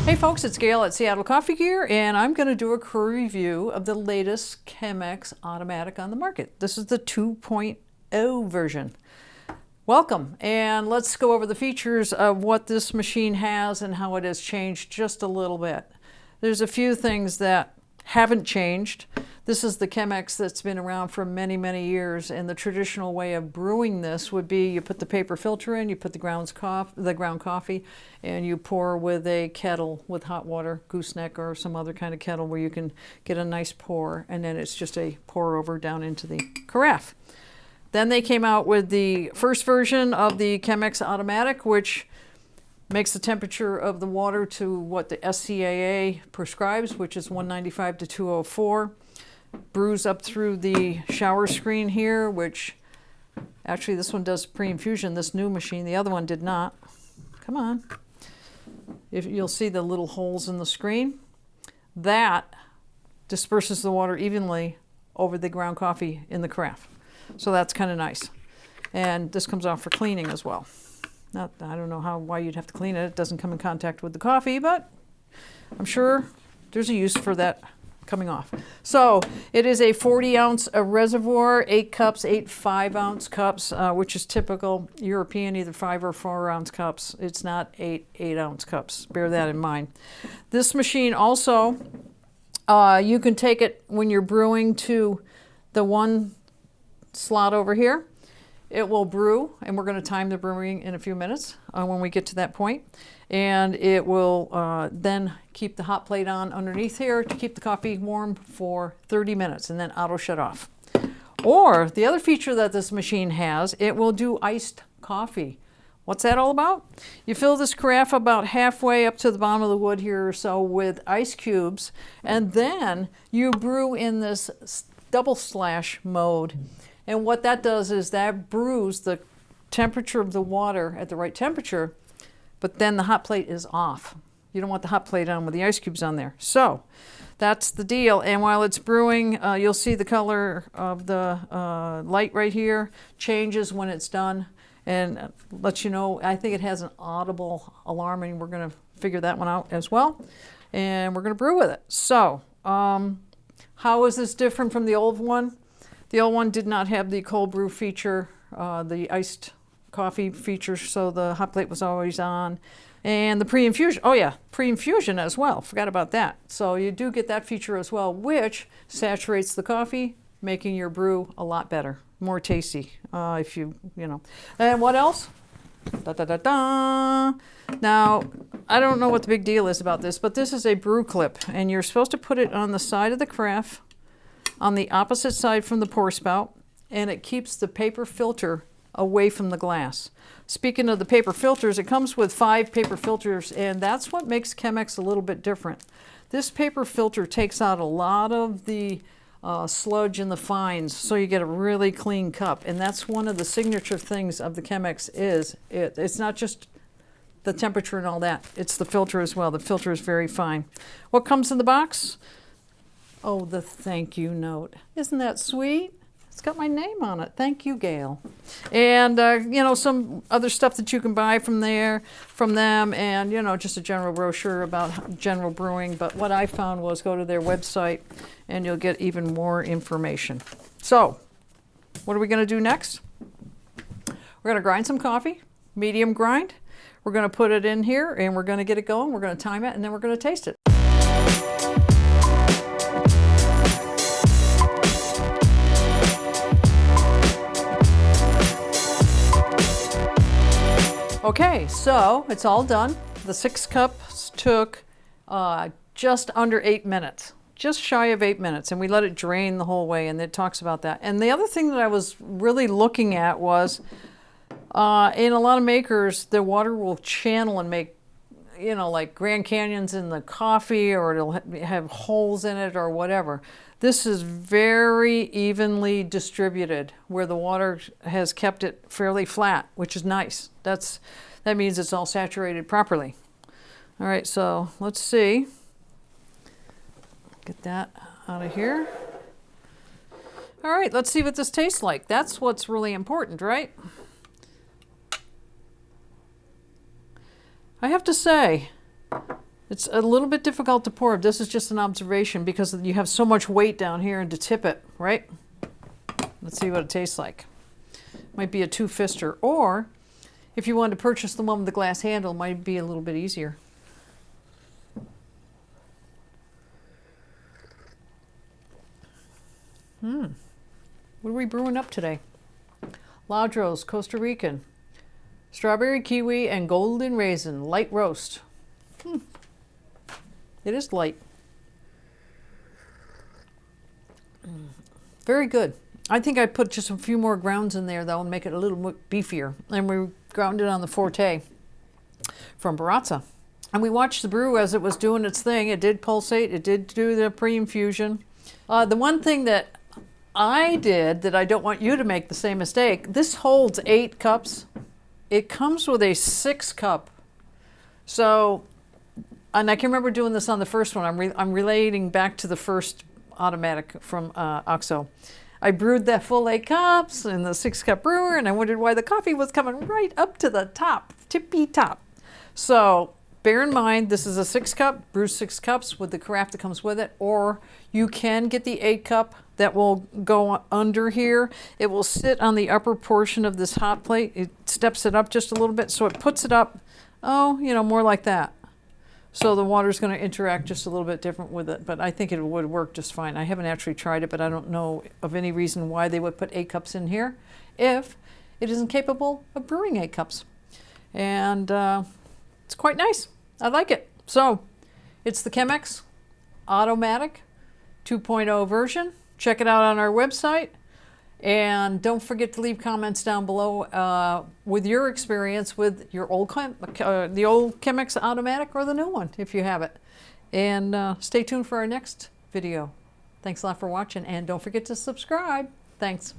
Hey folks, it's Gail at Seattle Coffee Gear, and I'm going to do a crew review of the latest Chemex Ottomatic on the market. This is the 2.0 version. Welcome, and let's go over the features of what this machine has and how it has changed just a little bit. There's a few things that haven't changed. This is the Chemex that's been around for many, many years, and the traditional way of brewing this would be you put the paper filter in, you put the ground coffee, and you pour with a kettle with hot water, gooseneck or some other kind of kettle where you can get a nice pour, and then it's just a pour over down into the carafe. Then they came out with the first version of the Chemex Ottomatic, which makes the temperature of the water to what the SCAA prescribes, which is 195 to 204. Brews up through the shower screen here, which actually this one does pre-infusion, this new machine. The other one did not. Come on. You'll see the little holes in the screen. That disperses the water evenly over the ground coffee in the carafe. So that's kind of nice. And this comes off for cleaning as well. I don't know why you'd have to clean it. It doesn't come in contact with the coffee, but I'm sure there's a use for that coming off. So it is a 40-ounce reservoir, 8 cups, 8 5-ounce cups, which is typical European, either 5 or 4-ounce cups. It's not 8 8-ounce cups. Bear that in mind. This machine also, you can take it when you're brewing to the one slot over here. It will brew, and we're going to time the brewing in a few minutes when we get to that point. And it will then keep the hot plate on underneath here to keep the coffee warm for 30 minutes, and then auto shut off. Or the other feature that this machine has, it will do iced coffee. What's that all about? You fill this carafe about halfway up to the bottom of the wood here or so with ice cubes, and then you brew in this double slash mode. And what that does is that brews the temperature of the water at the right temperature, but then the hot plate is off. You don't want the hot plate on with the ice cubes on there. So that's the deal. And while it's brewing, you'll see the color of the light right here changes when it's done, and lets you know. I think it has an audible alarm, and we're going to figure that one out as well. And we're going to brew with it. So how is this different from the old one? The old one did not have the cold brew feature, the iced coffee feature, so the hot plate was always on. And the pre-infusion, oh yeah, pre-infusion as well, forgot about that. So you do get that feature as well, which saturates the coffee, making your brew a lot better, more tasty, if you know. And what else? Da, da, da, da. Now, I don't know what the big deal is about this, but this is a Brew Clip, and you're supposed to put it on the side of the carafe, on the opposite side from the pour spout, and it keeps the paper filter away from the glass. Speaking of the paper filters, it comes with 5 paper filters, and that's what makes Chemex a little bit different. This paper filter takes out a lot of the sludge and the fines, so you get a really clean cup. And that's one of the signature things of the Chemex is it's not just the temperature and all that, it's the filter as well. The filter is very fine. What comes in the box? Oh, the thank you note. Isn't that sweet? It's got my name on it. Thank you, Gail. And, you know, some other stuff that you can buy from them, and, you know, just a general brochure about general brewing. But what I found was go to their website, and you'll get even more information. So, what are we going to do next? We're going to grind some coffee, medium grind. We're going to put it in here, and we're going to get it going. We're going to time it, and then we're going to taste it. Okay, so it's all done. The 6 cups took just under 8 minutes, just shy of 8 minutes, and we let it drain the whole way, and it talks about that. And the other thing that I was really looking at was in a lot of makers, the water will channel and make, you know, like Grand Canyons in the coffee, or it'll have holes in it or whatever. This is very evenly distributed, where the water has kept it fairly flat, which is nice. That means it's all saturated properly. All right, so let's see. Get that out of here. All right, let's see what this tastes like. That's what's really important, right? I have to say, It's a little bit difficult to pour. This is just an observation because you have so much weight down here and to tip it, right? Let's see what it tastes like. Might be a two-fister, or if you wanted to purchase the one with the glass handle, it might be a little bit easier. What are we brewing up today? Ladros, Costa Rican. Strawberry, kiwi, and golden raisin. Light roast. It is light. Very good. I think I put just a few more grounds in there, though, and make it a little more beefier. And we ground it on the Forte from Baratza. And we watched the brew as it was doing its thing. It did pulsate. It did do the pre-infusion. The one thing that I did that I don't want you to make the same mistake, this holds 8 cups. It comes with a 6-cup. So, and I can remember doing this on the first one. I'm relating back to the first automatic from OXO. I brewed that full 8 cups in the 6-cup brewer, and I wondered why the coffee was coming right up to the top, tippy top. So bear in mind, this is a 6-cup, brew 6 cups with the carafe that comes with it, or you can get the 8-cup that will go under here. It will sit on the upper portion of this hot plate. It steps it up just a little bit, so it puts it up, more like that. So the water's going to interact just a little bit different with it, but I think it would work just fine. I haven't actually tried it, but I don't know of any reason why they would put 8 cups in here if it isn't capable of brewing 8 cups. And it's quite nice. I like it. So it's the Chemex Ottomatic 2.0 version. Check it out on our website. And don't forget to leave comments down below with your experience with your the old Chemex Ottomatic or the new one, if you have it. And stay tuned for our next video. Thanks a lot for watching, and don't forget to subscribe. Thanks.